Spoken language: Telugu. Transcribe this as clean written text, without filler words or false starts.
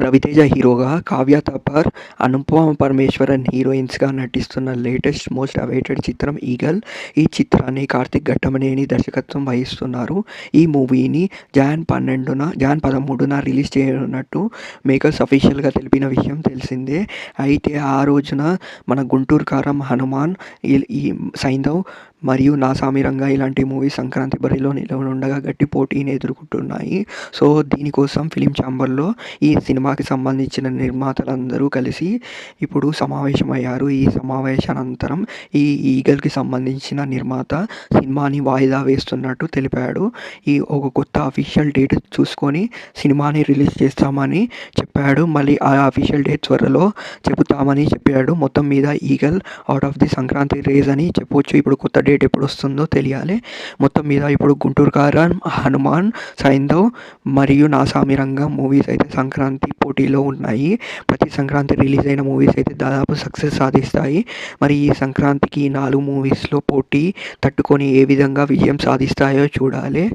రవితేజ హీరోగా, కావ్య థాపర్, అనుపమ పరమేశ్వరన్ హీరోయిన్స్గా నటిస్తున్న లేటెస్ట్ మోస్ట్ అవైటెడ్ చిత్రం ఈగల్. ఈ చిత్రాన్ని కార్తిక్ ఘట్టమనేని దర్శకత్వం వహిస్తున్నారు. ఈ మూవీని జాన్ 13న రిలీజ్ చేయనున్నట్టు మేకర్స్ అఫీషియల్గా తెలిపిన విషయం తెలిసిందే. అయితే ఆ రోజున మన గుంటూరు కారం, హనుమాన్, ఈ సైంధవ్ మరియు నా సామిరంగా ఇలాంటి మూవీస్ సంక్రాంతి బరిలో నిలవనుండగా గట్టి పోటీని ఎదుర్కొంటున్నాయి. సో దీనికోసం ఫిలిం ఛాంబర్లో ఈ సినిమాకి సంబంధించిన నిర్మాతలందరూ కలిసి ఇప్పుడు సమావేశమయ్యారు. ఈ సమావేశానంతరం ఈ ఈగల్కి సంబంధించిన నిర్మాత సినిమాని వాయిదా వేస్తున్నట్టు తెలిపాడు. ఒక కొత్త అఫీషియల్ డేట్ చూసుకొని సినిమాని రిలీజ్ చేస్తామని చెప్పాడు. మళ్ళీ ఆ అఫీషియల్ డేట్ త్వరలో చెబుతామని చెప్పాడు. మొత్తం మీద eagle out of the Sankranti race అని చెప్పొచ్చు. ఇప్పుడు కొత్త డేట్ ఎప్పుడు వస్తుందో తెలియాలి. మొత్తం మీద ఇప్పుడు గుంటూరు కారం, హనుమాన్, సైంధవ్ మరియు నా సామిరంగా మూవీస్ అయితే సంక్రాంతి పోటీలో ఉన్నాయి. ప్రతి సంక్రాంతి రిలీజ్ అయిన మూవీస్ అయితే దాదాపు సక్సెస్ సాధిస్తాయి. మరి ఈ సంక్రాంతికి 4 మూవీస్లో పోటీ తట్టుకొని ఏ విధంగా విజయం సాధిస్తాయో చూడాలి.